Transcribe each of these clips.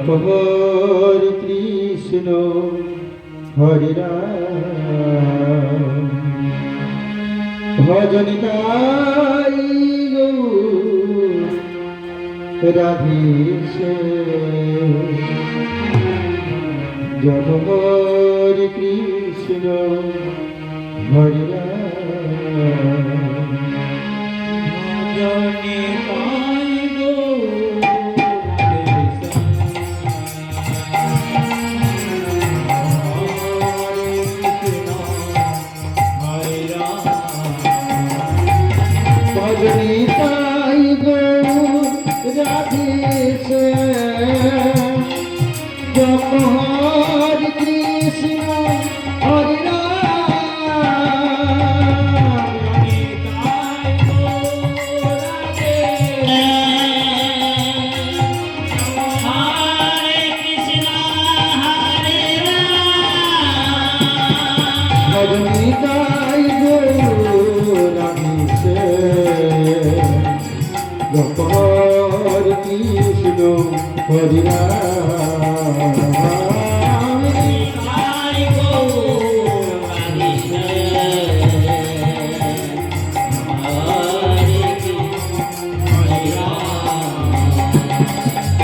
হরে কৃষ্ণ হরে রাম ভজন গাই রাধে জপ হরে কৃষ্ণ হরে রাম ভজনে তাই গো রাধে জপ হরে কৃষ্ণ হরে ভজনী তাই গো রাধে জপ হরে কৃষ্ণ হরে রাম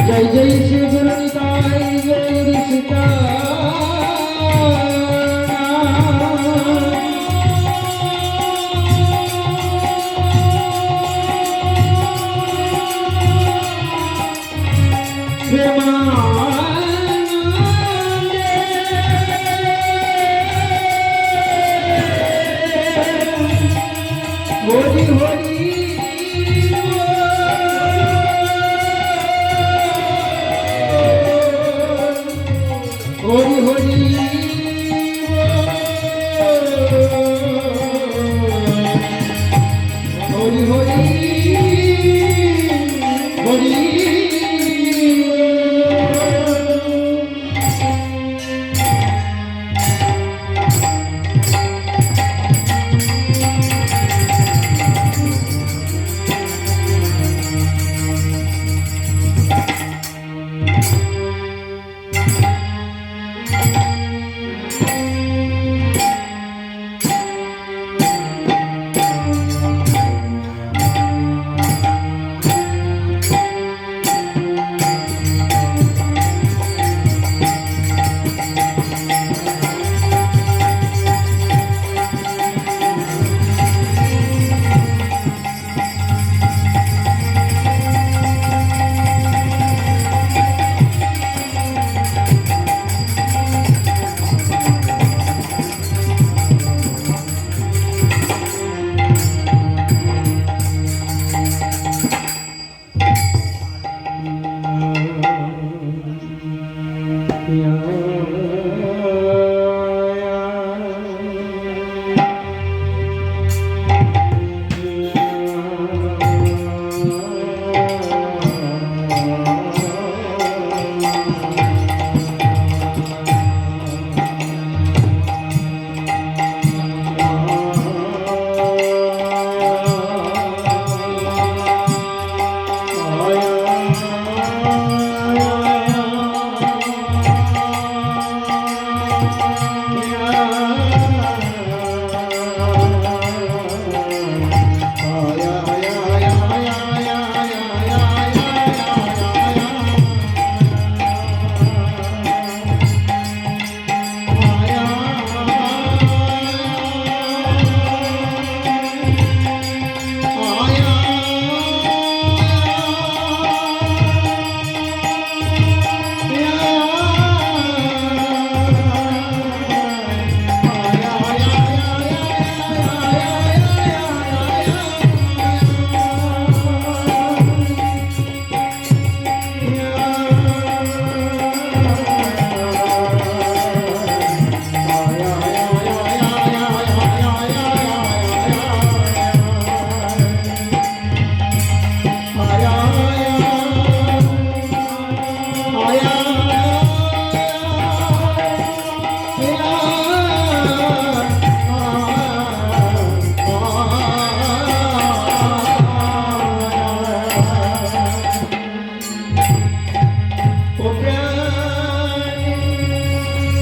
জয় জয় শ্রী গুরু নিতাই গৌর সীতা হরি হরি হরি হরি হরি হরি হরি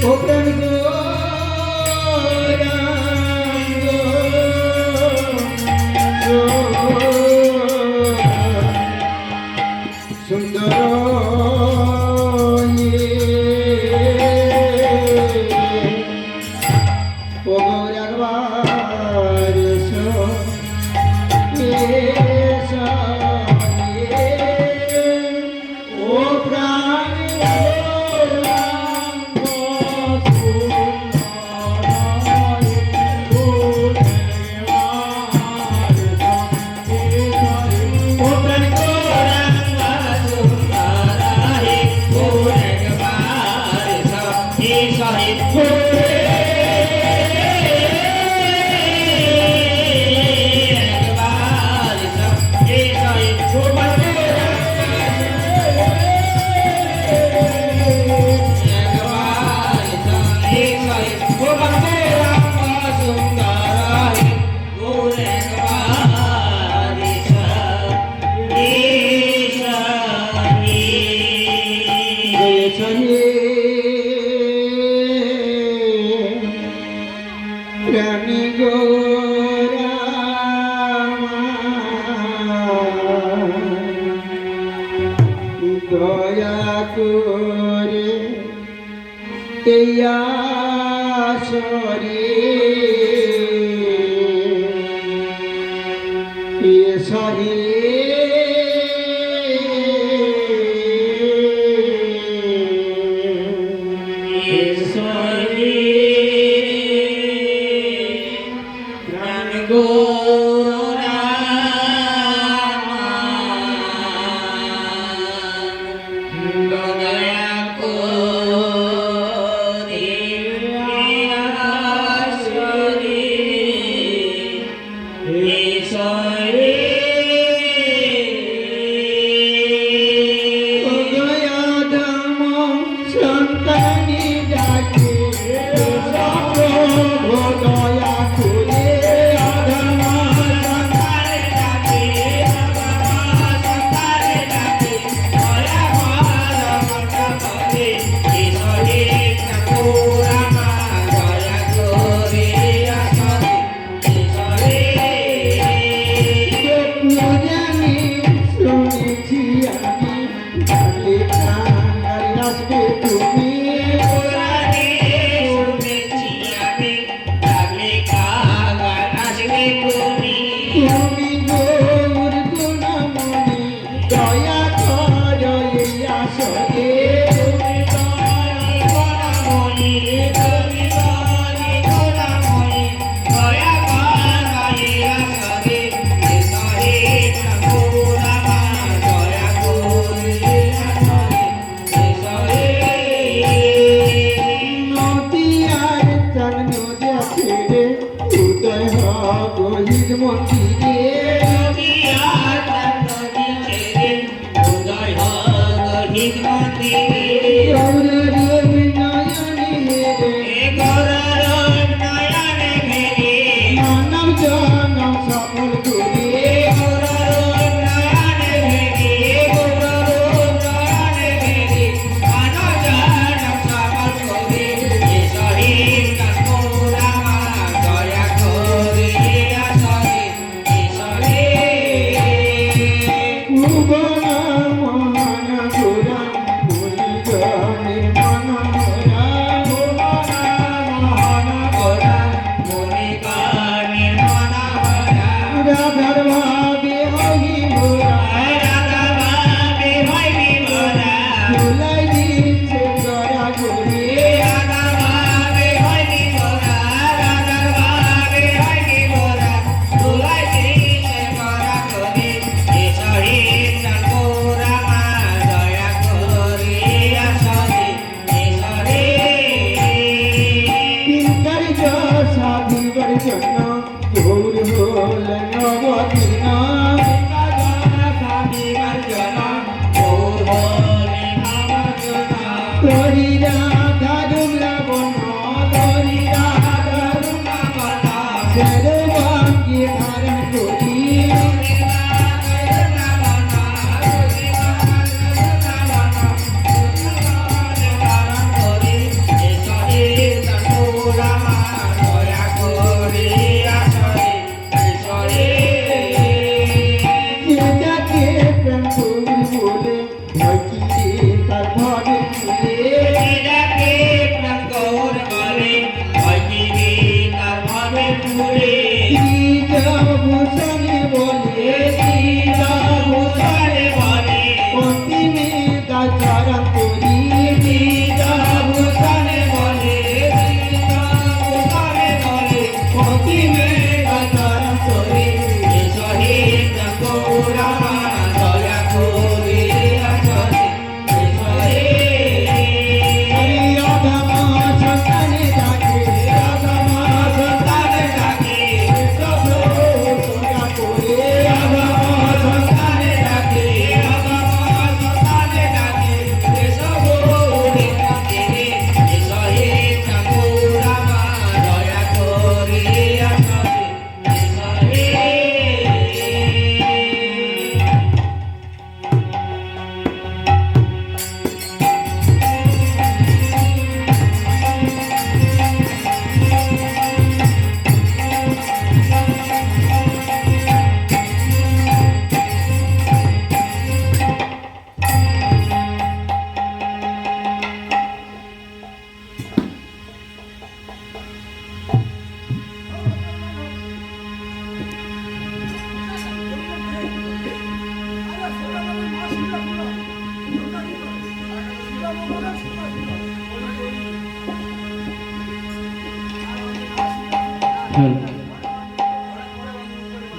ও প্রাণ গো সুন্দর ও গৌর একবার এসো এসো ও প্রাণ প্রাণী গোরা দয়া করে এই আসরে সরে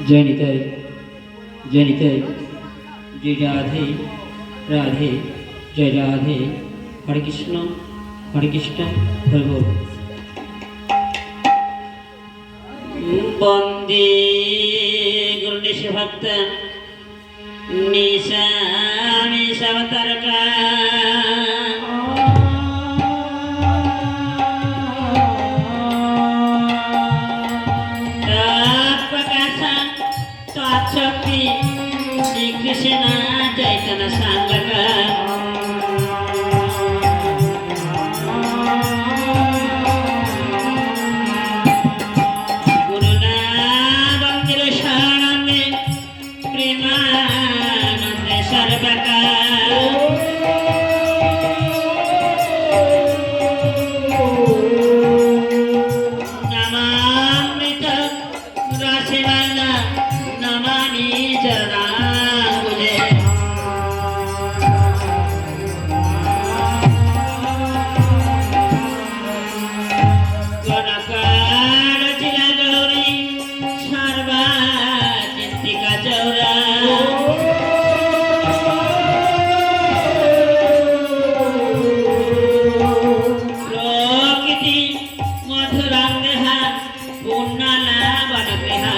जय निताई जय निताई जय राधे राधे जय राधे हरे कृष्ण हरे बोल वंदे गुरुनिश भक्त निशा निशावतारका शक्ति श्री कृष्ण चैतन्य सांगका गुरुनानंद शरणं प्रेमानंद सर्वका नमामृत रसवाला नमामि चरणाम्बुजे कनकारचिला गौरी सर्वाचिन्तिका चौरा प्रकृति मधुराङ्गहा पूर्णलावनगृहा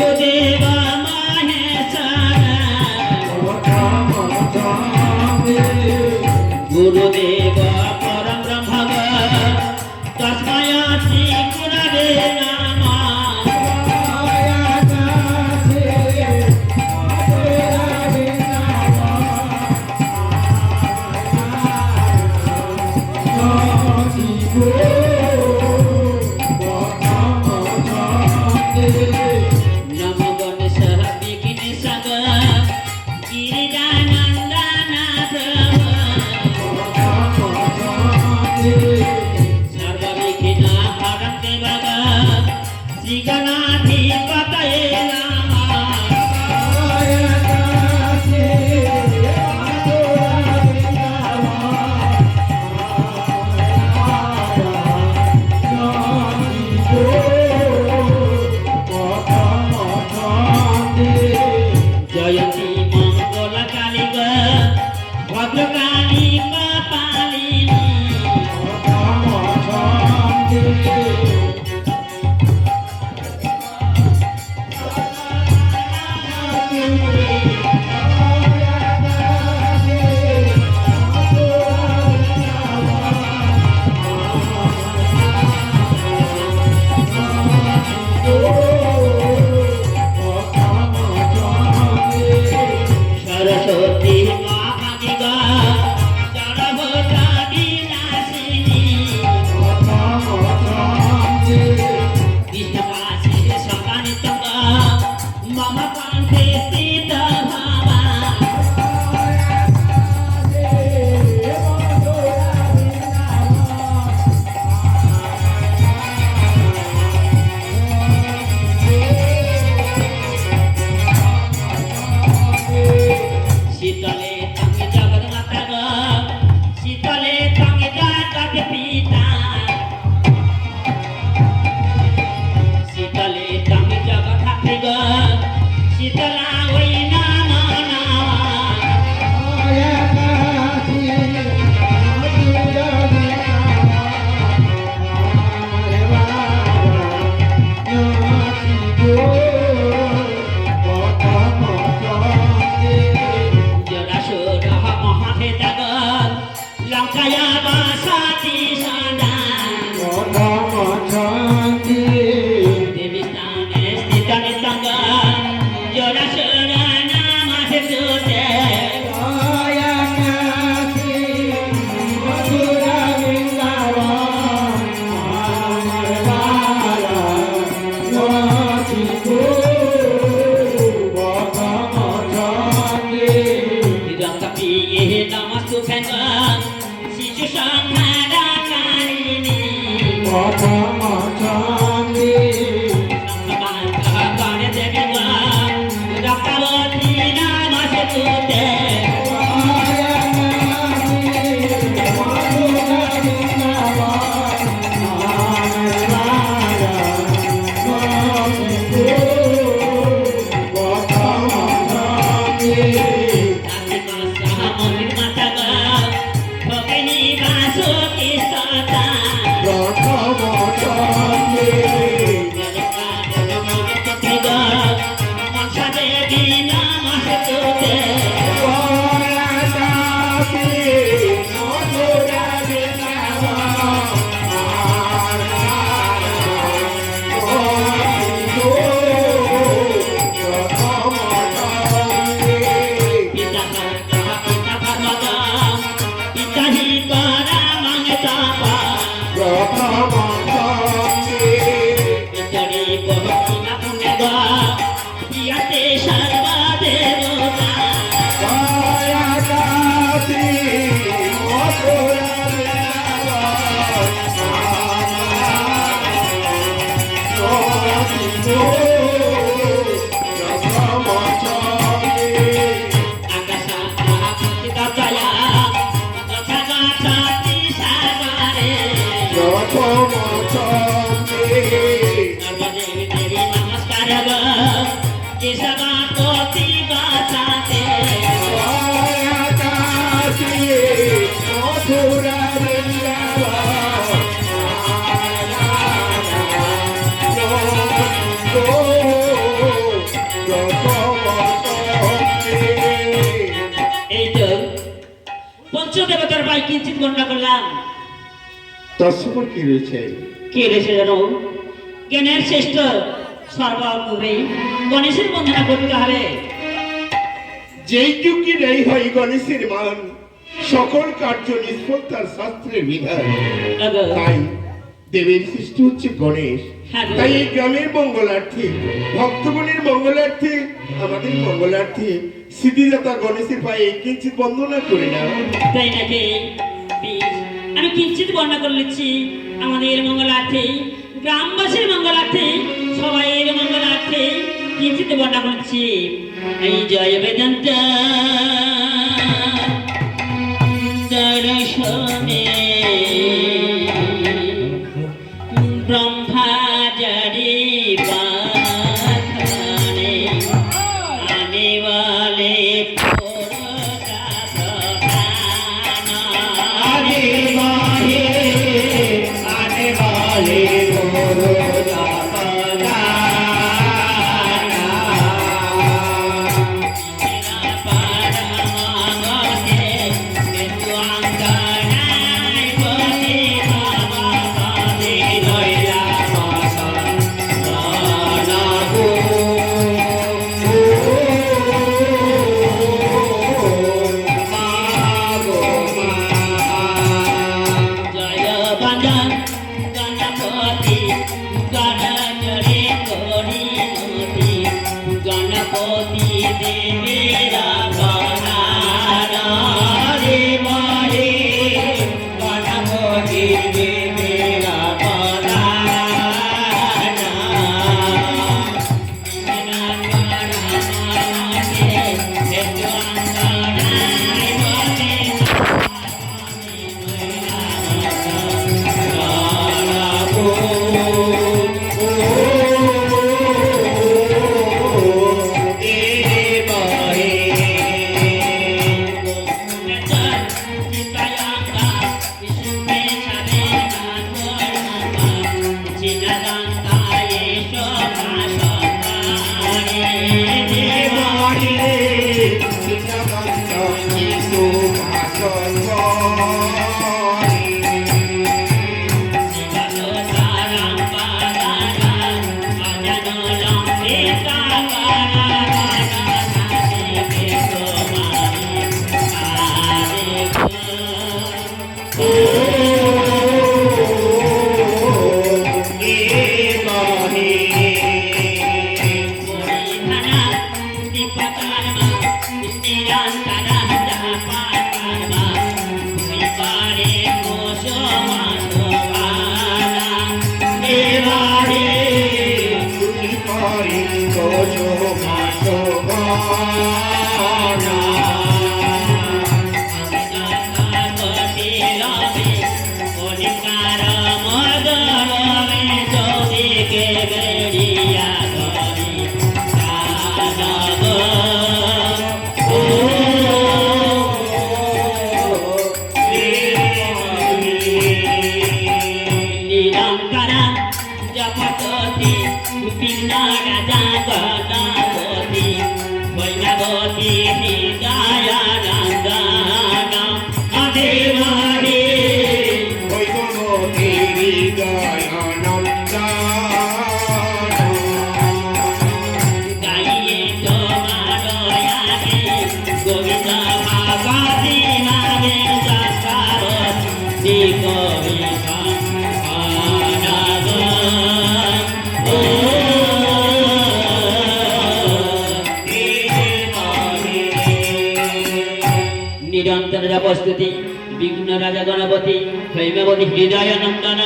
गुरुदेव महेश्वर गुरुदेव परम ब्रह्म तस्मै श्री गुरवे नमः नमो गणेश विघ्नेश्वर गिरिजानन्दन प्रभु सर्वविघ्न हरं देवः श्री गणाधिपतये नमः जयती मंगलकाली भद्रकाली कपालिनी सरस्वती महादिगा जड़भूता विनाशिनी कृष्णवासी सदानितंगा मम कंठे स्थित भावा शीतले तंग जगन्नाथ शीतले तंग जगत पिता शीतले तंग जगत शीतला वै नाना जरासुर महाभेदग लंकाया वासाति सदा देवी स्थाने स्थित नितंग जरासुर नामसे सुते पिये नमस्तुभ्यं शिशु संहारकारिणी संभवान्ताकार्य देवी रक्तवती नमस्तुते Namaskar তাই কিঞ্চিত গণনা করলাম। তৎসপর কি রয়েছে? কে রয়েছে জানো? জ্ঞানের শ্রেষ্ঠ সর্বগুরু গণেশের বন্দনা করতে হবে। যেই যুগে নেই হয় গণেশের মান, সকল কার্য নিষ্ফল তার শাস্ত্রের বিধান। আগো, তাই দেবের সৃষ্টি হচ্ছে গণেশ। হ্যাঁ গো। তাই এই গ্রামের মঙ্গলার্থে, ভক্তগণের মঙ্গলার্থে, আমাদের মঙ্গলার্থে সিদ্ধিদাতা গণেশের পায়ে কিঞ্চিত বন্দনা করে না। তাই নাকি? বেশ, আমি কিঞ্চিত বর্ণনা করে নিচ্ছি। আমাদের মঙ্গলার্থে, গ্রামবাসীর মঙ্গলার্থে, সবাইয়ের মঙ্গলার্থে কিঞ্চিত বর্ণনা করছি। এই জয় বেদান্ত দর্শনে ব্রহ্মাচারী পাখানে আনে वाले নিরন্তর প্রস্তুতি বিঘ্ন রাজা গণপতি হৈমবতী হৃদয় নন্দন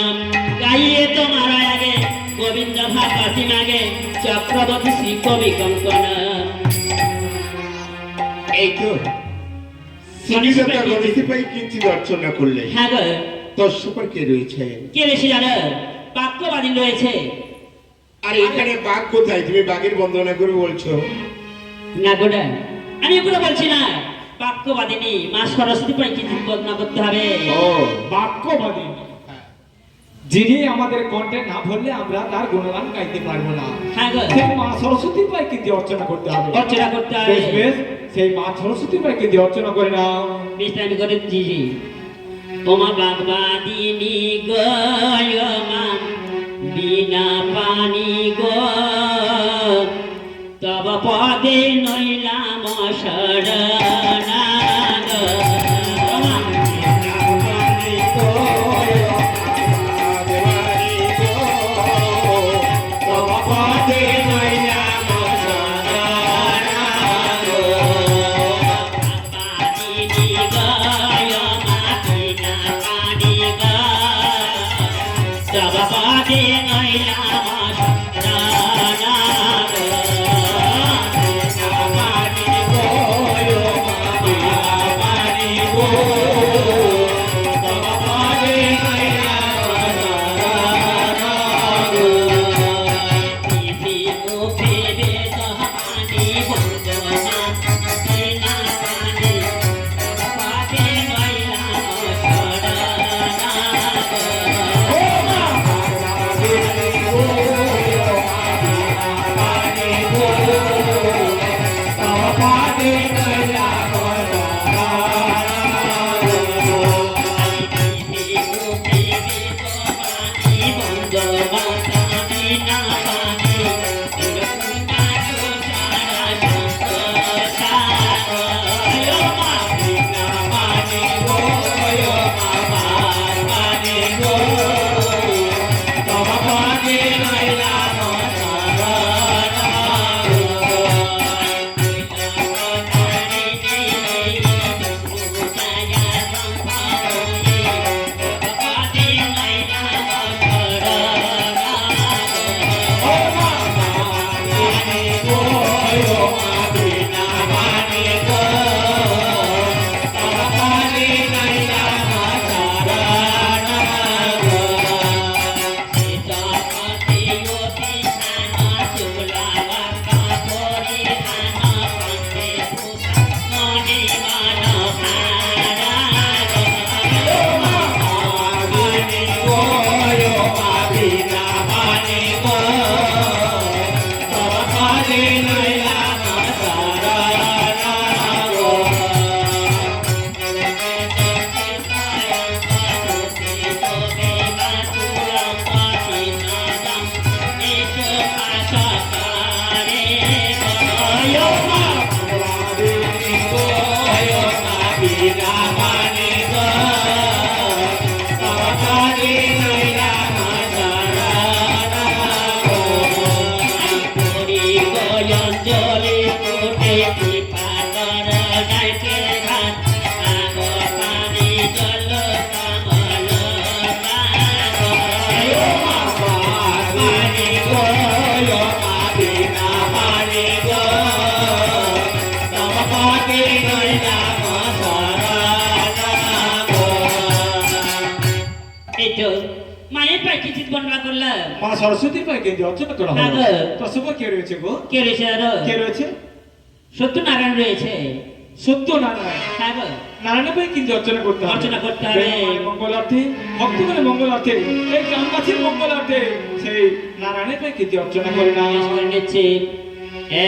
গাইয়ে তোমার আগে গোবিন্দ ভাপাতি মাগে চক্রবর্তী শ্রী কবি কঙ্কন। এই তো সিদ্ধিদাতা গণেশের পায়ে কিঞ্চিত অর্চনা করলে। হ্যাঁ গো। তৎসপর কে রয়েছে? কে রয়েছে জানো? বাক্যবাদী রয়েছে। আর এখানে বাঘ কোথায়? তুমি বাঘের বন্দনা করে বলছো? না গোটা আমি এগুলো বলছি না। বাক্যবাদিনী মা সরস্বতী পাই কিছু বদনা করতে হবে। ও বাক্যবাদী, যিনি আমাদের কণ্ঠে না বললে আমরা তার গুণগান গাইতে পারবো না। হ্যাঁ গো। সেই মা সরস্বতীর পায়ে কিন্তু অর্চনা করতে হবে। অর্চনা করতে হবে। বেশ বেশ, সেই মা সরস্বতীর পায়ে কিন্তু অর্চনা করে নাও। বেশ আমি করে দিয়েছি। ওমা বাগবাদিনী গয় মা বিনা পানি গো তব পদে নইলাম শরণা গো। মায়ের পায়ে কি চিত বর্ণনা করলাম মা সরস্বতীর পায়ে গেঞ্জি অর্চনা করা হ্যাঁ হলো গো। তো সুপার কে রয়েছে গো? কে রয়েছে আরো কে রয়েছে? সত্যনারায়ণ রয়েছে সত্য নারায়ণ। হ্যাঁ গো। নারায়ণের পায়ে কিন্তু অর্চনা করতে হবে। অর্চনা করতে হবে। মায়ের মঙ্গলার্থে, ভক্তগণের মঙ্গলার্থে, এই গ্রামবাসীর মঙ্গলার্থে সেই নারায়ণের পায়ে কিন্তু অর্চনা করে না। বেশ করে নিচ্ছি।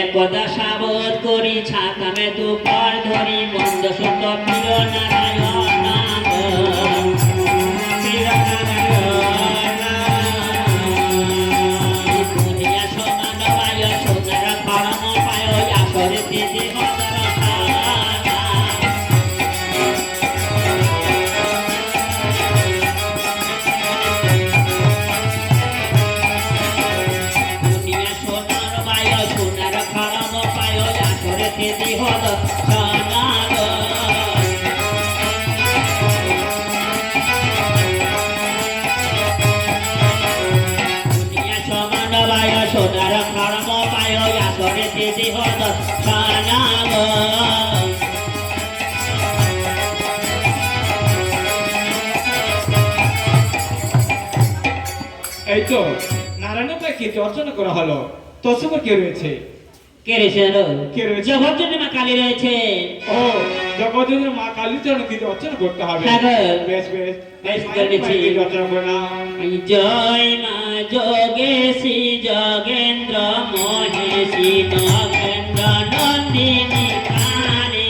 একদা সাবধ করি ছাতামে দুপার ধরি বন্ধ সুত প্রিয় নারায়ণ নাম। প্রিয় নারায়ণ নাম। দুনিয়া সমান পায় সোনার পরম পায় আসরে দিদি মদর খানা। দুনিয়া সোনার পায় সোনার পরম পায় আসরে দিদি মদর খানা। দুনিয়া সমান পায় সোনার পরম পায় আসরে দিদি মদর খানা। এই তো নারায়ণের পায়ে কিন্তু অর্চনা করা হলো। তো সুপার কে রয়েছে? কে রয়েছে আরো? কে রয়েছে? জগৎজননী মা কালী রয়েছে। ও জগৎজননীর মা কালীর চরণে কিন্তু অর্চনা করতে হবে। হ্যাঁ গো। বেশ বেশ বেশ মায়ের করেছি। পায়ে কিন্তু অর্চনা করে না। জয় মা যোগেশী যোগেন্দ্র মহেশী নগেন্দ্র নন্দিনী কালী।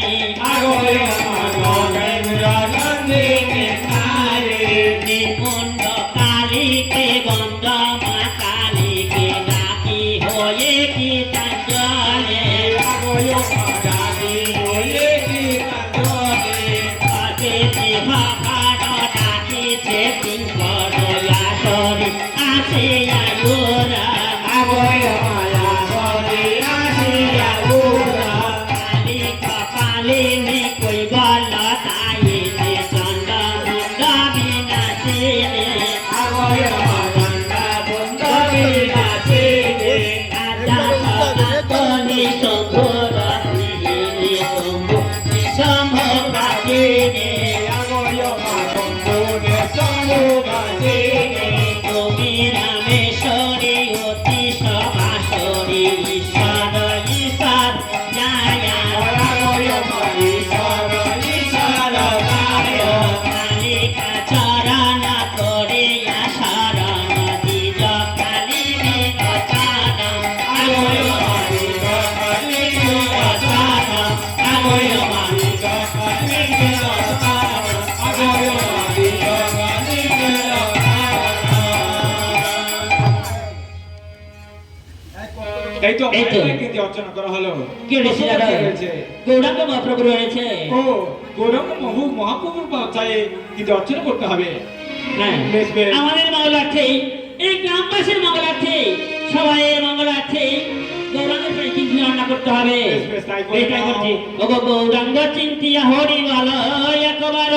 আগরে মা নগেন্দ্র নন্দিনী কালী। ডাকি ওলে কি কান্দনে আছেতে ভাকানো ডাকিছে পিঙ্গলা সরে আসে আয়োরা আগয় মায়া সরে আসিয়া গোরা কালি কপালে নে কই বল তাই নে চন্দ মুন্ড বিনাশে আগয় মায়া বন্ধ বিনাশে আজা তনি সম্ভর নে সম্ভু সম্ভবাকে নে আগয় মা বন্ধনে সমুগাছে তুমি রামেশ্বরী অতি সমাসরী ঈশ্বর ঈশ্বর জয় আগয় মা ঈশ্বর ঈশ্বর গায় কালিকা চরণ করে শরণ দিজ কালী চরণ আগয় মা কালী চরণ আগয় মা কালী চরণ আগয় মা কালী চরণ এই তো এই তো। কিন্তু অর্চনা করা হলো কি হয়েছে দাদা? গৌরাঙ্গ মহাপ্রভু রয়েছে ও গৌরঙ্গ মহাপ্রভুর চাই কিন্তু অর্চনা করতে হবে হ্যাঁ বেশ বেশ আমাদের মঙ্গলার্থে এই গ্রামবাসীর মঙ্গলার্থে সবাইয়ের মঙ্গলার্থে গৌরাঙ্গের প্রায় কিন্তু রান্না করতে হবে বেশ, বেশ, তাই করে এটাই দাও। করছি ও গো গৌরাঙ্গ চিন্তিয়া হরি বল একবার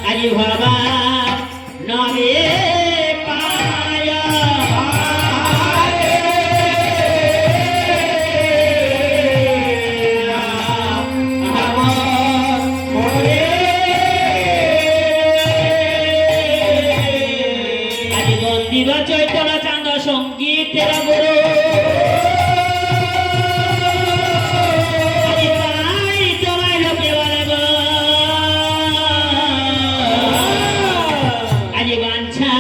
আরে ভবা নরে পায়া আরে বন্দিব চৈতন্য চান্দ সঙ্গীতের গুরু আরে তাই তোমায় লোকে বলে গো আরে বাঞ্ছা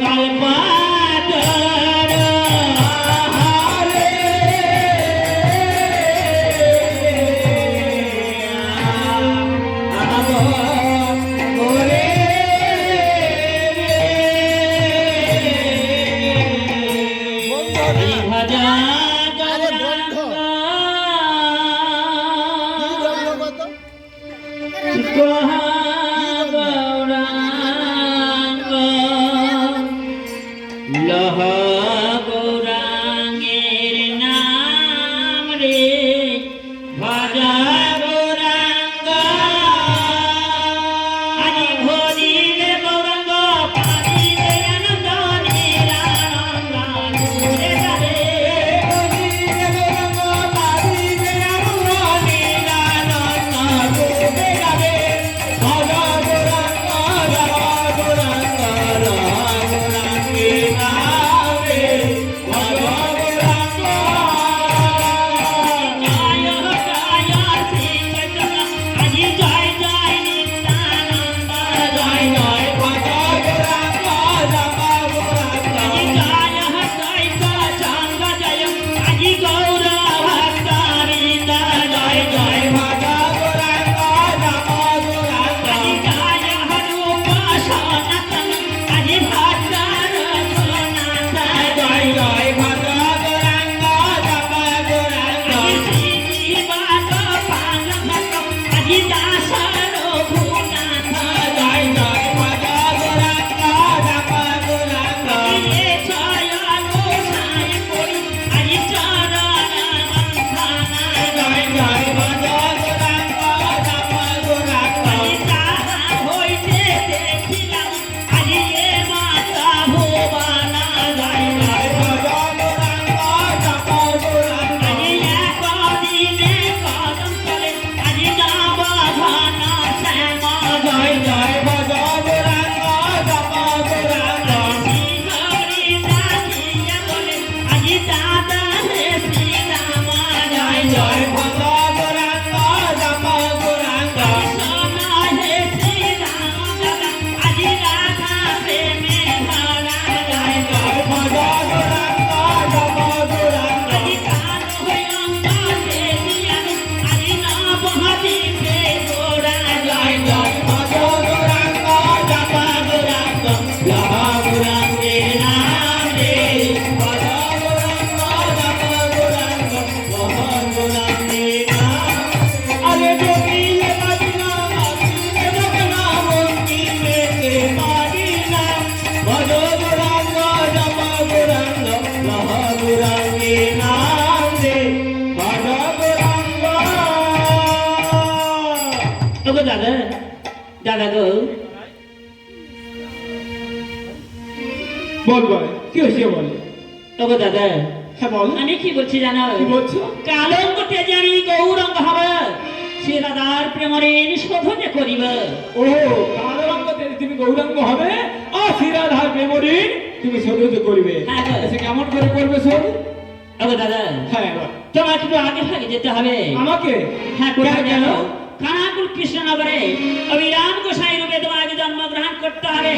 কল্পাতর আরে ভজা গৌরাঙ্গ গৌরাঙ্গ লহ গৌরাঙ্গের নাম রে ভজা গৌরাঙ্গ আদি ভরিলে গৌরাঙ্গ পারিলে আনন্দ নিরানন্দ ঘুরে যাবে ভরিলে গৌরাঙ্গ পারিলে আনন্দ নিরানন্দ ঘুরে যাবে দাদা গো, বল বল কি হয়েছে বল। ওগো দাদা, হ্যাঁ বল, আমি কি বলছি জানো? কি বলছো? কালঙ্ক তেজে আমি গৌরঙ্গ হব, সে দাদার প্রেমঋণ শোধনে করিব। ও কালো রঙ তুমি গৌরাঙ্গ হবে আর শিরাধার মেমোরি তুমি শোধ করবে। হ্যাঁ, বল। সে কেমন করে করবে শোধ? ওগো দাদা, হ্যাঁ বল। তোমার একটু আগে ভাগে যেতে হবে। আমাকে? হ্যাঁ, কোথায় কেন? জানো? খানাকুল কৃষ্ণনগরে অবিরাম গোসাই রূপে তোমাকে জন্মগ্রহণ করতে হবে।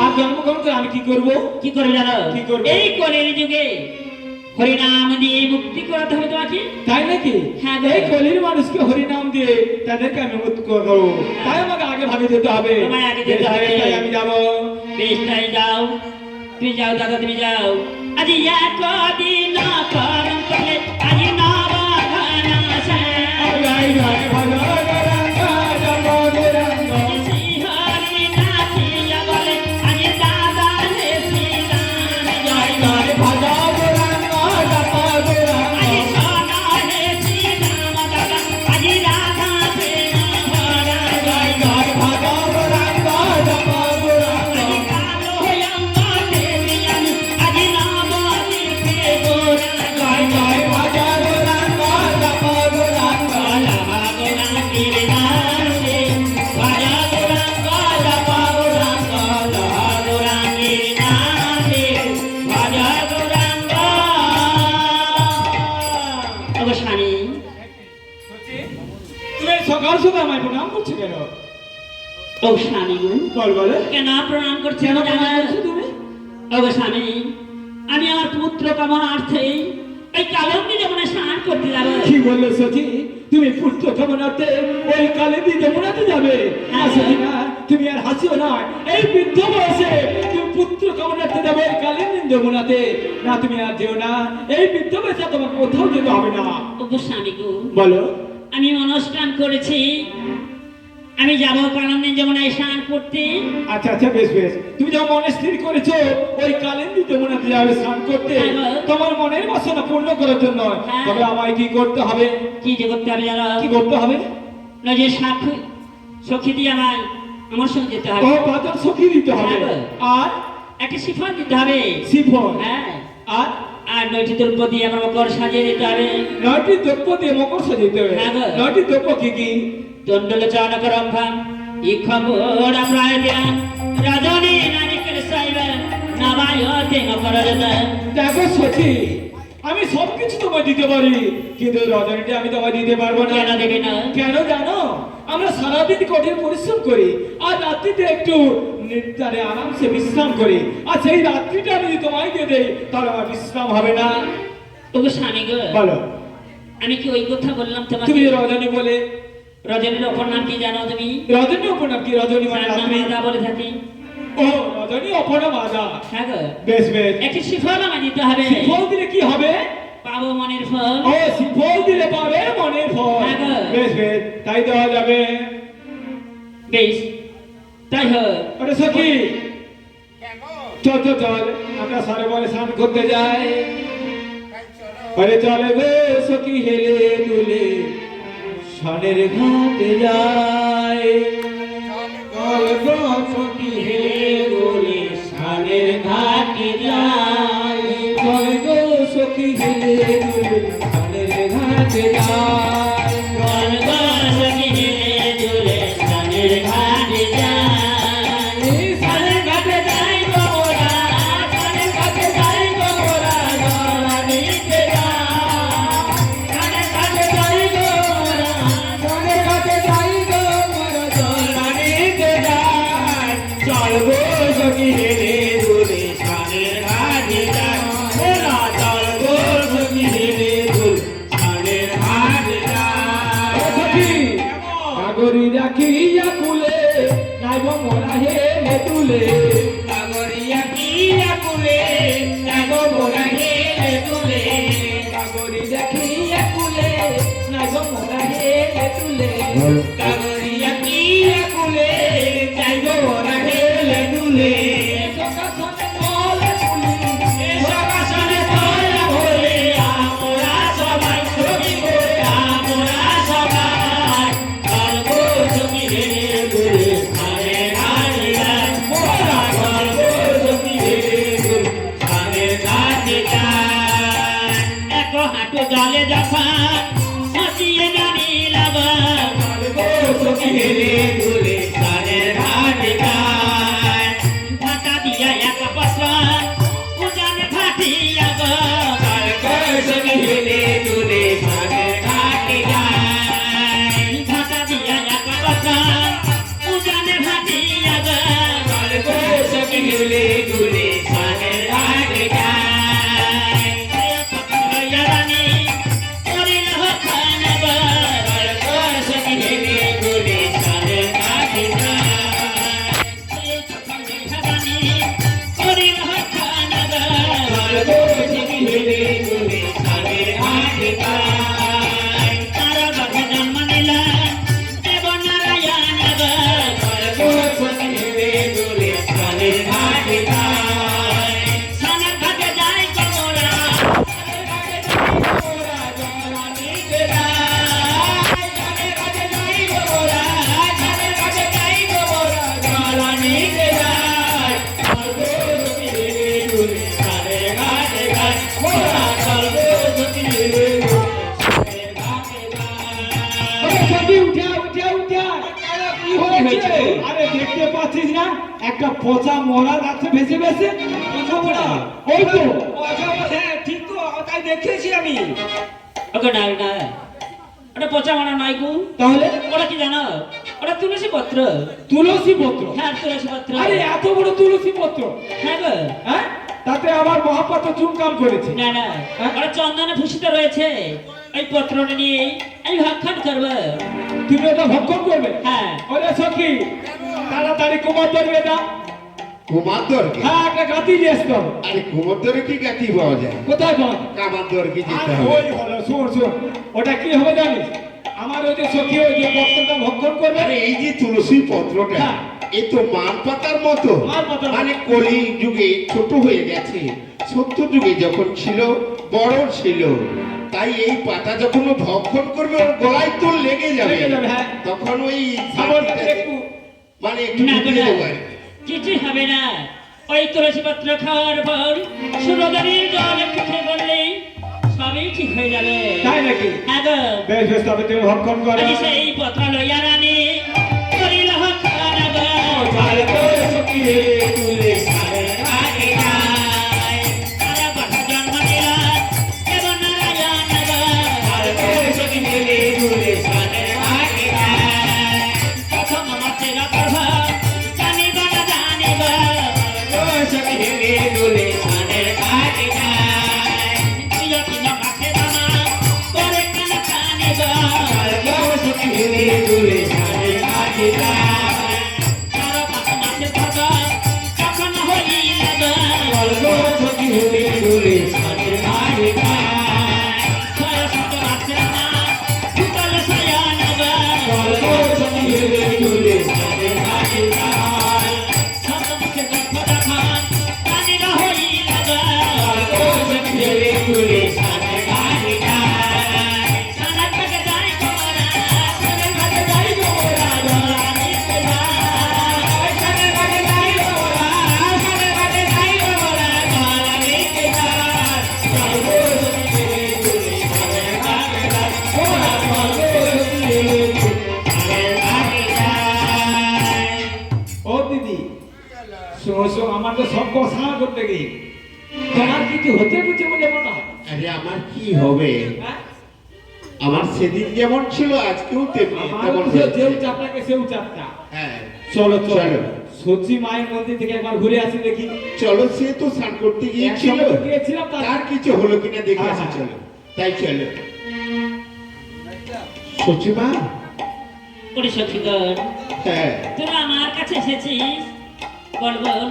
আর জন্মগ্রহণ করে আমি কি করব? কি করবে জানো? কি করবে? এই কলির যুগে হরিনাম দিয়ে মুক্তি করাতে হবে তোমাকে। তাই নাকি? হ্যাঁ, এই কলির মানুষকে হরিনাম দিয়ে তাদেরকে আমি মুক্ত করবো, তাই আমাকে আগে ভাগে যেতে হবে। তোমায় আগে যেতে হবে। বেশ, তাই আমি যাবো। বেশ, তাই যাও, তুমি যাও দাদা, তুমি যাও। আজি একদিন করম করলে আজি নবঘন সে। শ্রীহরি নাচিয়া বলে আজি দাদা হে শ্রীরাম জয় জয়। আজি সোনা হে শ্রীরাম দাদা, আজি রাধা প্রেম ভরা জয় জয়। আজি কালো অঙ্গ দেবিয়ানি, আজি নবদ্বীপে গোরা জয় জয়। তুমি সকাল সকাল আমায় প্রণাম করছো কেন? বল বলে কেন প্রণাম করছি কেন জানো? প্রণাম করছো তুমি? স্বামী, আমি আমার পুত্র কামনার্থে এই কালন্দি যমুনা স্নান করতে যাবো। কি বললো সখী? তুমি পুত্র কামনাতে ওই কালিন্দী যমুনাতে যাবে? না সখী না, তুমি আর হাসিও না। এই বৃদ্ধ বয়সে তুমি পুত্র কামনাতে যাবে ওই কালিন্দী যমুনাতে? না, তুমি আর যেও না। এই বৃদ্ধ বয়সে তোমার কোথাও যেতে হবে না। স্বামী গো, বলো। আমি অনুষ্ঠান করেছি, আমি যাবো কালন্দি যমুনায় স্নান করতে। আচ্ছা আচ্ছা, বেশ বেশ। তুমি যখন মনে স্থির করেছো ওই কালিন্দী যমুনাতে যাবে স্নান করতে, হ্যাঁ। তোমার মনের বাসনা পূর্ণ করার জন্য, হ্যাঁ। তবে আমায় কি করতে হবে? কি যে করতে হবে জানো? কি করতে হবে? না, যে সাক্ষী সখী দিয়ে আমায় আমার সঙ্গে যেতে হবে। ও বাজার সখী দিতে হবে। হ্যাঁ। আর একটা শিফন দিতে হবে। শিফন? হ্যাঁ, আর আর 9টি দ্রব্য দিয়ে আমার মকর সাজিয়ে দিতে হবে। 9টি দ্রব্য দিয়ে মকর সাজিতে হবে। হ্যাঁ গো। 9টি দ্রব্য কি কি? দণ্ডল চরণকরম্ভম ইক্ষবোড় প্রায়দিন রজনী নারিকেল সাইব নবায়তে মকররত। দেখো সখী, আমি সবকিছু তোমায় দিতে পারি, কিন্তু রজনীটা আমি তোমায় দিতে পারবো না। কেন দেবে না? কেন জানো? আমরা সারাদিন কঠিন পরিশ্রম করি আর রাত্রিতে একটু নির্তারে আরামসে বিশ্রাম করি, আর সেই রাত্রিটা আমি যদি তোমায় দিয়ে দেই তাহলে আমার বিশ্রাম হবে না। ওগো স্বামী গো, বলো। আমি কি ওই কথা বললাম তুমি তোমাকে? রজনী বলে, রজনীর অপর নাম কি জানো তুমি? রজনী অপনাম কি? রজনী মানে তার নাম রাত্রি। মাদা বলে থাকি। ও রজনী অপনা মাজা। হ্যাঁ গো, বেশ বেশ। একটি শিফল আমায় দিতে হবে। ফল দিলে কি হবে? পাবো মনের ফল। ও ফল দিলে পাবে মনের ফল। হ্যাঁ গো। বেশ বেশ, তাই দেওয়া যাবে। বেশ, তাই হোক। আরে সখী, চল চল চল, আমরা সারে বলে স্নান করতে যাই। আরে চলে গো সখী, হেলে দুলে সানের ঘাটে যাই। চল গো সখী, হেলে দুলে সানের ঘাটে যাই। চল গো সখী, হেলে দুলে সানের ঘাটে যাই। বল গো সখী, হেলে দুলে স্নানের ঘাটে যাই। স্নানের ঘাটে যাই গো মোরা, স্নানের ঘাটে যাই গো মোরা, জল আনিতে যাই। স্নানের ঘাটে যাই গো মোরা, সানের ঘাটে যাই গো মোরা, জল আনিতে যাই। চল গো সখী, হেলে দুলে সানের ঘাটে যাই। ওরা চল গো সখী, হেলে দুলে সানের ঘাটে যাই। ও সখী, নাগরি রাখিয়া কুলে, নাইব মোরা হেলে তুলে। নাগরিয়া কিয়া কুলে, নাইব মোরা হেলে তুলে। নাগরি রাখিয়া কুলে, নাইব মোরা হেলে তুলে। নাগরিয়া কিয়া কুলে, নাইব মোরা হেলে তুলে। সকাশনে তলে তুলি, সকাশনে তলে ভরে, আমরা সবাই সখী করে, আমরা সবাই। চল গো সখী, হেলে দুলে ঘাটে যখন সাজিয়ে জানি লাগা সখী হেলে দুলে সানের ঘাটে যায় ভাটা দিয়া এক পত্র উজানে ভাটিয়া গো সখী হেলে দুলে সানের ঘাটে যায় ভাটা দিয়া এক পত্র উজানে ভাটিয়া গো সখী হেলে দুলে সানের ঘাটে যায় রানী করিল হখান গো সখী হেলে দুলে সানের ঘাটে যায় রানী করিল হখান গো সখী হেলে দুলে সানের ঘাটে যায় তারা বাঘে জন্ম নিল দেব নারায়ণ গো সখী হেলে দুলে সানের ঘাটে যায় সানের ঘাটে যাই কমরা আরে দেখতে পাচ্ছিস না একটা পচা মরা রাত্রে ভেসে ভেসে ওই তো হ্যাঁ ঠিক তো তাই দেখেছি আমি ওকে না না ওটা পচা মানা নাই গো তাহলে ওরা কি জানো ওটা তুলসী পত্র তুলসী পত্র হ্যাঁ তুলসী পত্র আরে এত বড় তুলসী পত্র হ্যাঁ গো হ্যাঁ তাতে আমার মহাপাত্র চুমকাম করেছে না না হ্যাঁ? ওরা চন্দনে ভূষিত রয়েছে এই পত্রটা নিয়ে আমি ভক্ষণ করবো তুমি এটা ভক্ষণ করবে হ্যাঁ ওরে সখী তাড়াতাড়ি কুমার ধরবে না কুমার কি হ্যাঁ একটা গাতি নিয়ে আসতে হবে আরে কুমার দরে কি গাতি পাওয়া যায় কোথায় বল কামার দরে কি যেতে আর হবে ওই হলো শোন শোন ওটা কি হবে জানিস আমার ওই যে সখী ওই যে পত্রটা ভক্ষণ করবে আরে এই যে তুলসী পত্রটা হ্যাঁ। এ তো মান পাতার মতো মান পাতার মতো। মানে কলি যুগে ছোট হয়ে গেছে সত্য যুগে যখন ছিল বড় ছিল তাই এই পাতা যখন ও ভক্ষণ করবে ওর গলায় তো লেগে যাবে লেগে যাবে, হ্যাঁ। তখন ওই সামনে একটু মানে একটু না গো ঢুকিয়ে না দেবো আর কি। কিছুই হবে না ওই তুলসী পত্র খাওয়ার পর সুরদারির জল একটু খেয়ে বললেই সবই ঠিক হয়ে যাবে তাই নাকি হ্যাঁ গো বেশ বেশ তবে তুমি ভক্ষণ করো আমি সেই পত্র লইয়া রানী করিল হক্ষণ গো তাহলে তো সখী হেলে দুলে সানের ঘাটে যায় তারা বাঘে জন্ম নিল দেব নারায়ণ গো সখী হেলে দুলে সানের ঘাটে যায় প্রথম মাসের গর্ভ জানিব না জানিব সখী হেলে দুলে সানের ঘাটে যায় প্রিয় কিন মাসে দানা করে কেন জানিব সখী হেলে দুলে সানের ঘাটে যায় তারা মাসে থাকা কখন হইল গো সখী হেলে দুলে সানের ঘাটে যায় ছয় সাত মাসের না ভূতল শয়ন গো সখী হেলে দুলে সানের ঘাটে যায় সাত মাসের গর্ভ যখন জানিব হইল গো সখী হেলে দুলে সানের ঘাটে যায় সানার থেকে যাই কমরা সানার ঘাটে যাই গো রাজা নিতে যায় সানের ঘাটে যাই গো সানের ঘাটে যাই গো রাজা নিতে যায় সখী হেলে দুলে সানের ঘাটে যায় ও রাজা সখী হেলে দুলে সানের ঘাটে যায় ও দিদি শোনো শোনো আমার তো সব কথা করতে গিয়ে তোমার কিছু হতে বুঝে বলে মনে হয় আরে আমার কি হবে হ্যাঁ? আমার সেদিন যেমন ছিল আজকেও তেমনি আমার তেমন তো হয়েছে। যেও চাপটাকে সেও চাপটা হ্যাঁ চলো চলো চলো। সত্যি মায়ের মন্দির থেকে একবার ঘুরে আসি দেখি চলো সে তো স্নান করতে গিয়েছিল একসঙ্গে তো গিয়েছিলাম তার কিছু হলো কিনা দেখে হ্যাঁ, আসি হ্যাঁ। চলো তাই চলো সচিমা ওরে সখীগণ হ্যাঁ তোরা আমার কাছে এসেছিস বল বল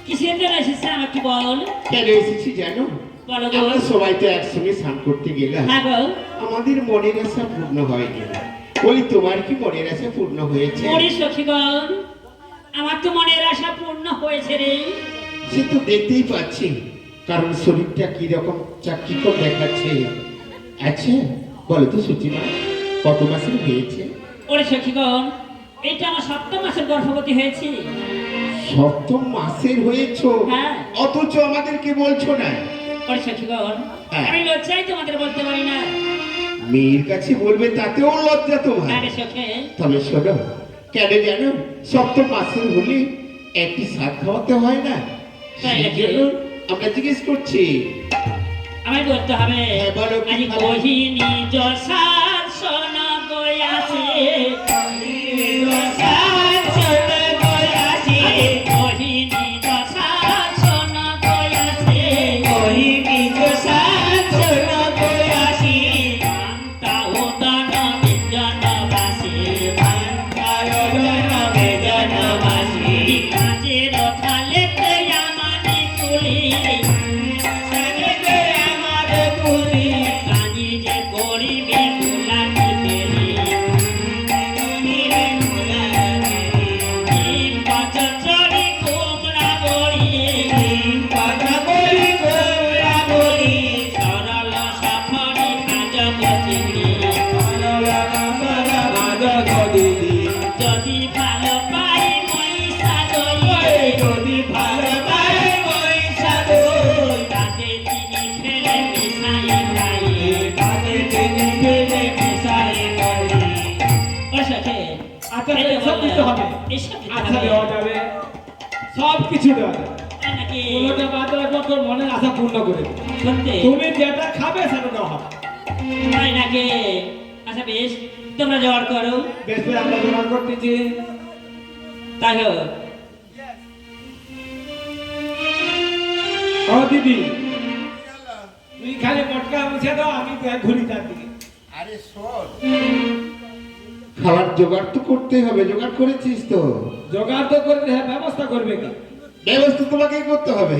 কিসের জন্য এসেছিস আমাকে বল কেন এসেছি জানো বলো গো আমরা সবাই তো একসঙ্গে স্নান করতে গেলাম হ্যাঁ গো আমাদের মনের আশা পূর্ণ হয়নি বলি তোমার কি মনের আশা পূর্ণ হয়েছে ওরে সখীগণ আমার তো মনের আশা পূর্ণ হয়েছে রে সে তো দেখতেই পাচ্ছি কারণ শরীরটা কি রকম চাকচিক্য দেখাচ্ছে আচ্ছা বলো তো সুচিমা কত মাসের হয়েছে ওরে সখীগণ এইটা আমার সপ্তম মাসের গর্ভবতী হয়েছি সপ্তম মাসের হয়েছ হ্যাঁ। অথচ আমাদেরকে বলছো না ওরে সখীগণ হ্যাঁ। আমি লজ্জায় তোমাদের বলতে পারি না মেয়ের কাছে বলবে তাতেও লজ্জা তোমার। আরে সখে তবে শোনো, কেন জানো, সপ্তম মাসের হলে একটি সাত খাওয়াতে হয় না, তাই সেই নাকি? জন্য আমরা জিজ্ঞেস করছি। আমায় বলতে হবে হ্যাঁ, বলো কি আজ খাবে? কহিনী যশার সোনা গয়াছে কহিনী যশার সোনা গয়াছে কহিনী যশার সোনা গয়াছে কহিনী যশার সোনা গয়াছে কান্তা ও দানা বিজনবাসী কান্তা ও দানা বিজনবাসী কাজের থালেতে আমানি তুলি যদি ভালো পাই পয়সা দই যদি ভালো পাই পয়সা দই তাতে চিনি ফেলে মিশাই খাই তাতে চিনি ফেলে মিশাই খাই ও সখে আচ্ছা এসব দিতে হবে, আচ্ছা দেওয়া যাবে, সব কিছু দেওয়া যাবে, তাই নাকি কোনোটা বাদ রাখবো তোর মনের আশা পূর্ণ করে দেব। সত্যি তুমি যেটা খাবে সেটা দেওয়া হবে। তাই নাকি আচ্ছা বেশ তোমরা জোগাড় করো বেশ করে আমরা জোগাড় করতেছি। তাই হোক ও দিদি, তুই খালি মটকা মুছে দাও, আমি ঘুরি তার দিকে। আরে শোন, খাবার জোগাড় তো করতেই হবে, জোগাড় করেছিস তো? জোগাড় তো করতে হবে, ব্যবস্থা করবে কি? ব্যবস্থা তোমাকেই করতে হবে।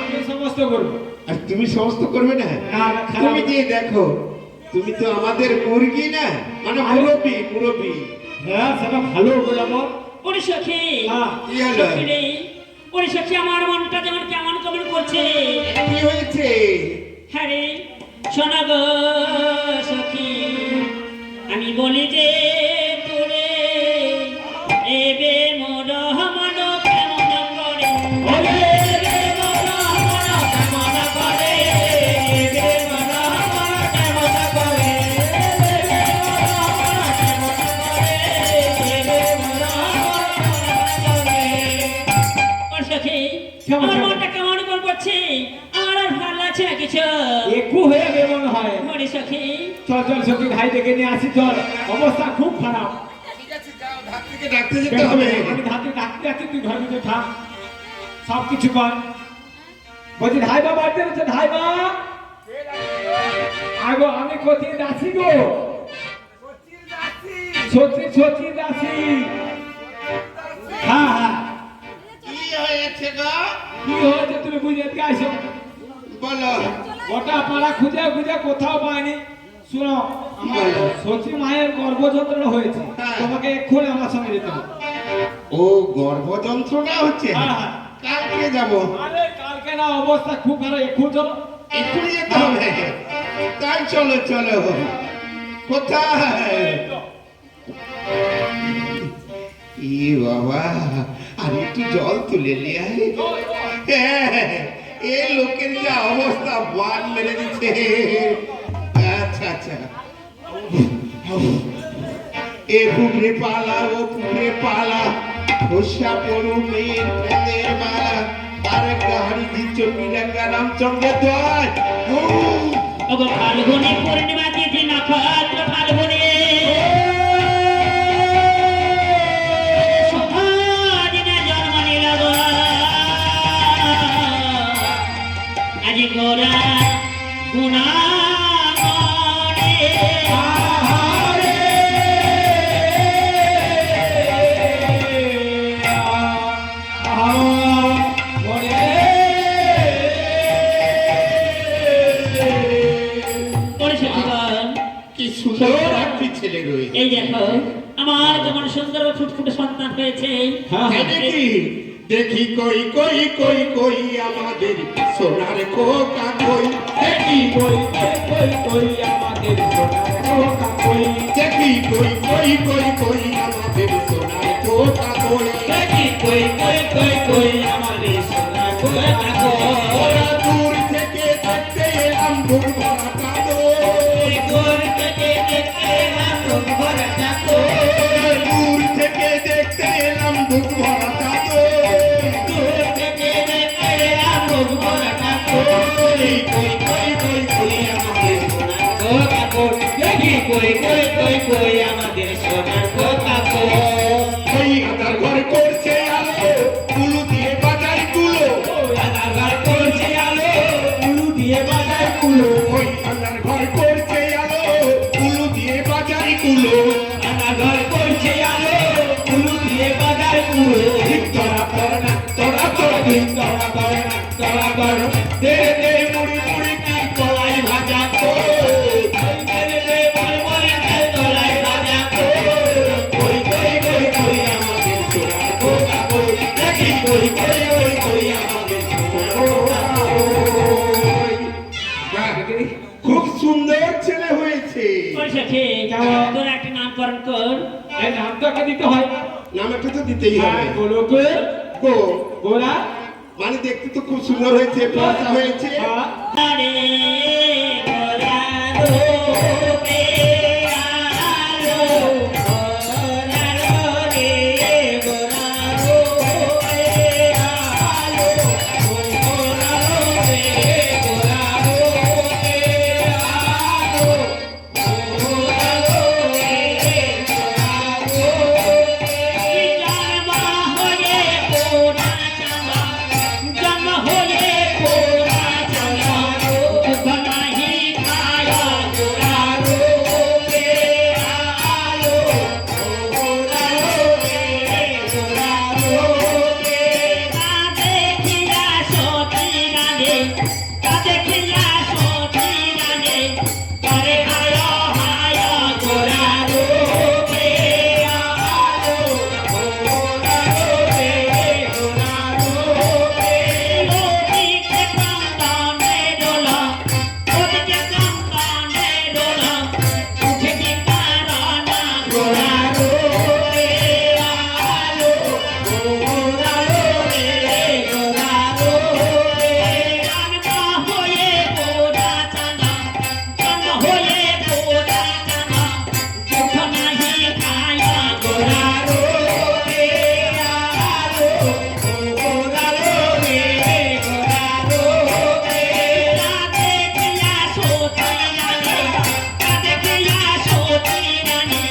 আমি সমস্ত করবো। আর তুমি সমস্ত করবে না? না, না, খারাপ। তুমি যে দেখো, তুমি তো আমাদের মুরগি না, মানে মুরব্বি, মুরব্বি। হ্যাঁ সেটা ভালো বলবো। ওরে সখী হ্যাঁ, কি হলো? সখী রে, ওরে সখী আমার মনটা যেমন কেমন কেমন করছে কি হয়েছে? হ্যাঁ রে শোনা গো সখী আমি বলি যে তোরে এবে মোর মন কেমন করে ওরে এবে মোর মন কেমন করে এবে মোর মন কেমন করে এবে মোর মন কেমন করে ওর সখী কেমন আমার কেমন? মনটা কেমন করে করছে আমার আর ভালো লাগছে না কিছু একটু হয়ে যাবে মনে হয়। ওরে সখী চল চল সখী, ভাই ডেকে নিয়ে আসি, চল, অবস্থা খুব খারাপ। ঠিক আছে, যাও, ডাক্তারকে ডাকতে যেতে হবে। আমি ধাতে ডাকতে আছি, তুই ঘরের ভিতরে থাক, সব কিছু কর। বলছি ধাই বা বাড়িতে রয়েছে, ধাই বা আগো আমি কোথায় যাচ্ছি গো, সত্যি সত্যি যাচ্ছি। হ্যাঁ হ্যাঁ, কি হয়েছে গো? কি হয়েছে তুমি বুঝে আসো। বলো। গোটা পাড়া খুঁজে খুঁজে কোথাও পাইনি। শোনো, আমার বলো। সত্যি মায়ের গর্ভযন্ত্রণা হয়েছে, হ্যাঁ। তোমাকে এক্ষুনি আমার সঙ্গে যেতে হবে। ও গর্ভ যন্ত্রণা হচ্ছে? হ্যাঁ, হ্যাঁ। কালকে যাব। আরে কালকে না, অবস্থা খুব খারাপ, এক্ষুনি চলো। এক্ষুনি যেতে হবে? তাই চলো চলো। কোথায়? ই বাবা, আর একটু জল তুলে নিয়ে আয়। হ্যাঁ, এই লোকের যা অবস্থা, বান মেরে দিচ্ছে। আচ্ছা আচ্ছা, এ পুকুরে পালা, ও পুকুরে পালা, খোসা পড়ু মেয়ের প্রেমের মালা, আর গাড়ি দিচ্ছ মিরাঙ্গা রামচন্দ্রের দোয়ার। ওগো ফাল্গুনি পূর্ণিমা তিথি নক্ষত্র ফাল্গুনি শুভ দিনে জন্ম নিল গো আজি গোরা গুণামণি ওরে সখীগণ, কি সুন্দর একটি ছেলে রয়েছে। এই দেখো আমার যেমন সুন্দর ও ফুটফুটে সন্তান হয়েছে হ্যাঁ, তাই নাকি? দেখি কই কই কই কই আমাদের সোনার খোকা কই, দেখি কই কই কই কই আমাদের সোনার খোকা কই, দেখি কই কই কই কই আমাদের সোনার খোকা কই, দেখি কই কই কই কই আমাদের সোনার খোকা কই। ওরা দূর থেকে দেখতে এলাম বুক ভরা কাঁদো, দূর থেকে বুক ভরা কাঁদো দূর থেকে দেখে মুখ ভরা কাপড় কই কই কই কই কই আমাদের সোনার কাপড় দেখি কই কই কই কই আমাদের সোনার কাপড় ওই আধার ঘর করছে আলো কুলু দিয়ে বাজায় কুলো আধার করছে আলো উলু দিয়ে বাজায় কুলো ওই আধার ঘর করছে আলো কুলু দিয়ে বাজায় কুলো আধার করছে আলো উলু দিয়ে বাজায় কুলো তোরা কর না তোরা কর তোরা কর না তোরা কর দে দে মুড়ি মুড়ি কি কলাই ভাজা কো দে দে বল বল তোলাই বাজা কই কই কই কই আমাদের সোনার কোকা কই দেখি কই কই কই কই আমাদের সোনার কোকা কই বাহ, খুব সুন্দর ছেলে হয়েছে ওই সখী কেমন? তোর একটা নামকরণ কর এই নাম তো আগে দিতে হয় নাম একটা তো দিতেই হবে গোলক গো গোলা মানে দেখতে তো খুব সুন্দর হয়েছে ফর্সা হয়েছে আরে গোরা রূপে আলো গোরা রে গোরা রূপে আলো গোরা রে গোরা রূপে আলো গোরা রে গোরা রূপে জামা হয়ে গোরা জামা জামা হয়ে গোরা জামা ঘনাহি খায়া গোরা রূপে আলো গোরা রে গোরা রূপে তা দেখিয়া সতী রানে তা দেখিয়া সতী রানে করে হায়া হায়া গোরা রূপে আলো গোরা রূপে গোরা রূপে ওদিকে কান্দানে ডোলা ওদিকে কান্দানে ডোলা উঠে কি কারানা গোরা রূপে আলো গোরা রূপে গোরা রূপে রান্না হয়ে গোরা চানা চানা হয়ে গোরা চানা দুঃখ নাহি খায়া গোরা রূপে আলো গোরা রূপে গোরা রূপে রাতে কিয়া সতী রানী রাতে কিয়া সতী রানী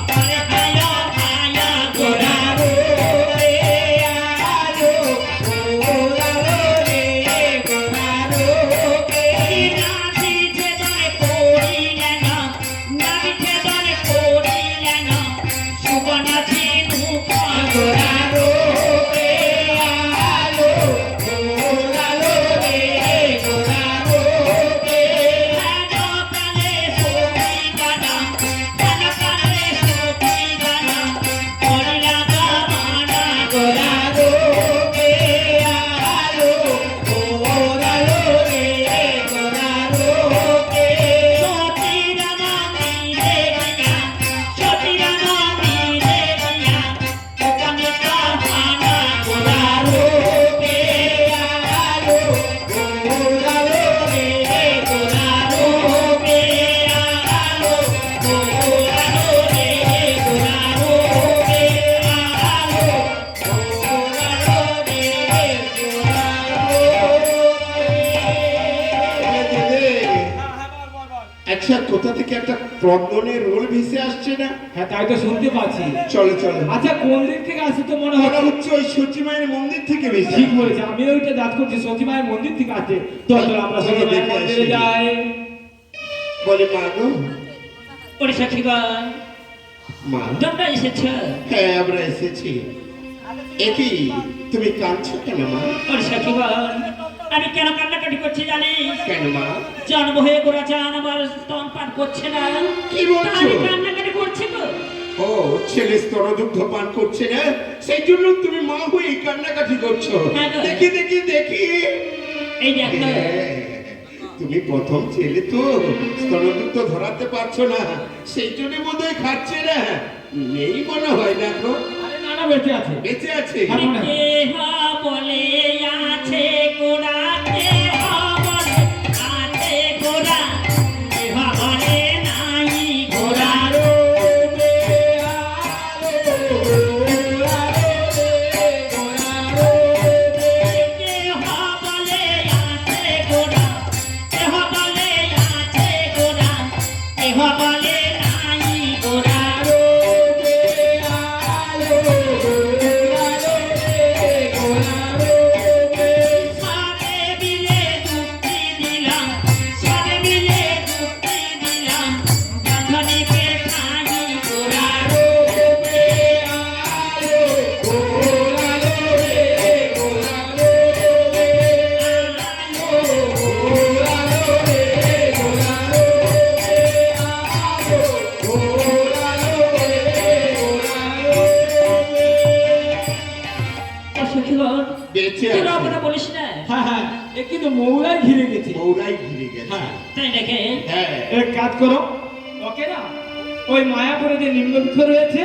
করে হায়া হায়া গোরা রূপে আলো গোরা রূপে গোরা রূপে নাচি ছেদনে করিলে না নাচি ছেদনে করিলে না সুবনাচি ধূপা গোরা রূপে আলো গোরা রূপে গোরা রূপে হেন কালে সতী গানা হেন কালে সতী গানা করিলা গামানা গোরা রূপে আলো গোরা রূপে গোরা রূপে সতী রামা মিলে গিয়া সতী রামা মিলে গিয়া ওখানে কাহানা গোরা রূপে আলো গোরা রূপে গোরা রূপে আলো গোরা রূপে গোরা রূপে আলো গোরা রূপে আচ্ছা কোথা থেকে একটা প্রদ্বনের রোল ভেসে আসছে না হ্যাঁ তাই তো শুনতে পাচ্ছি চলো চলো আচ্ছা কোন দিক থেকে আসছে তো মনে মনে হয় হচ্ছে ওই সচি মায়ের মন্দির থেকে বেশি ঠিক বলেছে আমিও ওইটা যাচ করছি সতী মায়ের মন্দির থেকে আছে চল চল আমরা চলো, সতী মায়ের দেখে মন্দিরে আসি। যাই বলে মা গো ওরে সখীগণ মা তোমরা এসেছ হ্যাঁ আমরা এসেছি একই তুমি কাঁদছো কেন মা ওরে সখীগণ আমি কেন কান্নাকাটি করছি জানিস কেন মা জন্ম হয়ে গোরা চান আমার স্তন পান করছে না কি বলছো? তা আমি কান্নাকাটি করছি গো ও ছেলে স্তনযুদ্ধ পান করছে না সেই জন্য তুমি মা হয়ে কান্নাকাটি করছো হ্যাঁ গো। দেখি দেখি দেখি এই দেখো হ্যাঁ, তুমি প্রথম ছেলে তো স্তনযুদ্ধ ধরাতে পারছো না সেই জন্য বোধহয় খাচ্ছে না নেই মনে হয় না গো আরে না না বেঁচে আছে বেঁচে আছে হ্যাঁ, মনে হয়। দেহ বলে আছে গোরা দেহ বলে আছে গোরা দেহ বলে নাই গোরা রূপে আলো গোরা রূপে অসুখীগণ বেঁচে তোরা আছে। কথা বলিস না। হ্যাঁ হ্যাঁ এ কিন্তু মৌরাই ঘিরে গেছে। বউরাই ঘিরে গেছে। হ্যাঁ তাই নাকি? হ্যাঁ এক কাজ করো, ওকে না ওই মায়াপুরে যে নিম্নবৃক্ষ রয়েছে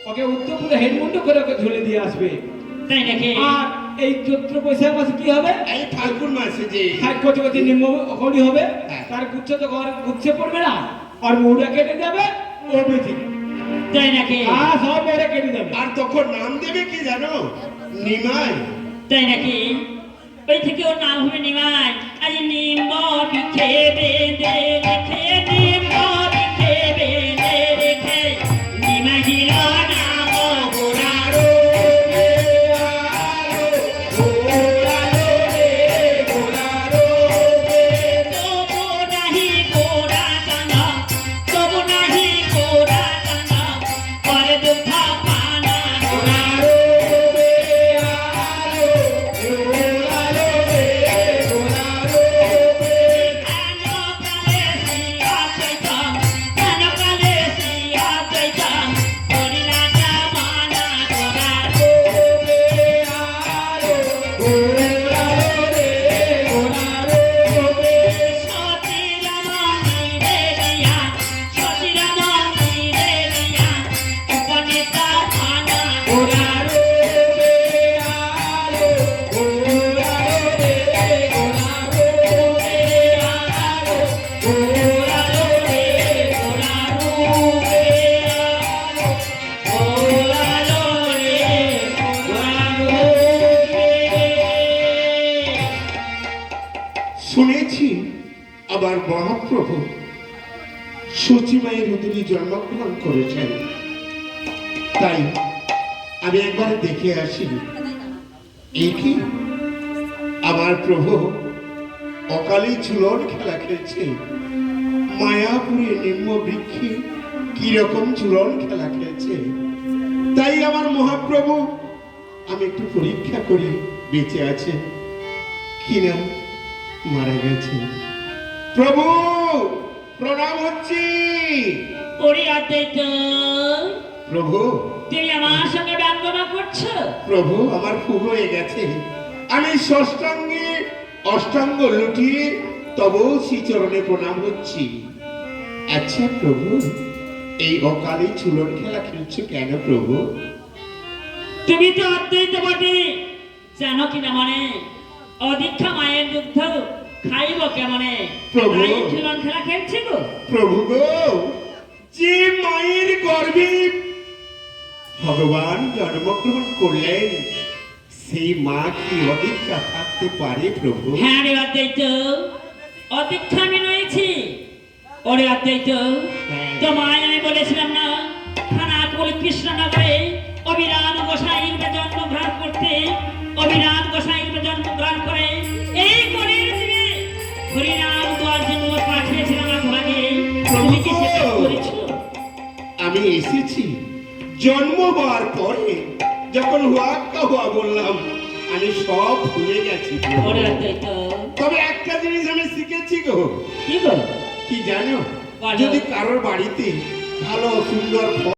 ওকে উত্তরপুরে হেডমুন্ড করে ওকে ঝুলে দিয়ে আসবে। তাই নাকি? আর এই চৈত্র বৈশাখ মাসে কি হবে? এই ফাল্গুন মাসে যে কচি কচি নিম্ন অখড়ি হবে, হ্যাঁ। তার গুচ্ছ তো ঘর গুচ্ছে পড়বে না, আর মৌরা কেটে যাবে ও বেঁচে। তাই নাকি? হ্যাঁ সব মৌরা কেটে যাবে। আর তখন নাম দেবে কি জানো? নিমাই। তাই নাকি? ওই থেকে ওর নাম হবে নিমাই। আজ নিম্ব বৃক্ষে বেঁধে রেখে, নিম্ব বৃক্ষে বেঁধে রেখে, নিমাই দিল নাম গোড়ারো। তবু নাহি গোড়া টানা, তবু নাহি গোড়া টানা, পরে দুঃখ পানা গোড়ারো। শুনেছি আবার মহাপ্রভু সচিমায়ের উদরে জন্মগ্রহণ করেছেন, তাই আমি একবার দেখে আসি। এই কি আমার প্রভু অকালে ঝুলন খেলা খেলছে, মায়াপুরে নিম্ন বৃক্ষে কি রকম ঝুলন খেলা খেলছে। তাই আমার মহাপ্রভু আমি একটু পরীক্ষা করি বেঁচে আছে কিনা মারা গেছে। প্রভু প্রণাম হচ্ছি। ওরে অদ্বৈত, প্রভু তুমি আমার সঙ্গে ব্যঙ্গনা করছো? প্রভু আমার খুব হয়ে গেছে, আমি ষষ্ঠাঙ্গে অষ্টাঙ্গ লুটিয়ে তবু শ্রীচরণে প্রণাম হচ্ছি। আচ্ছা প্রভু, এই অকালে ঝুলন খেলা খেলছো কেন প্রভু? তুমি তো অদ্বৈত বটে, জানো কিনা মনে অদীক্ষা মায়ের দুগ্ধ খাইব কেমনে, প্রভু। তাই ঝুলন খেলা খেলছে গো। প্রভু গো, যে মায়ের গর্ভে ভগবান জন্মগ্রহণ করলেন সেই মা কি অদীক্ষা থাকতে পারে প্রভু? হ্যাঁ রে অদ্বৈত, অদীক্ষা আমি রয়েছি। ওরে অদ্বৈত, হ্যাঁ। তোমায় আমি বলেছিলাম না খানাকুল কৃষ্ণনগরে অবিরাম গোসাইর জন্মগ্রহণ করতে, অবিরাম গোসাইর জন্মগ্রহণ করে এই কলির যুগে হরিনাম দেওয়ার জন্য পাঠিয়েছিলাম আপনাকে। তুমি কি সেটা করেছো? আমি এসেছি জন্ম হওয়ার পরে, যখন হুয়াক্কা হুয়া বললাম আমি সব ভুলে গেছি প্রভু। ওরে অদ্বৈত, তবে একটা জিনিস আমি শিখেছি গো, কি গো? কি জানো? বলো। যদি কারোর বাড়িতে ভালো সুন্দর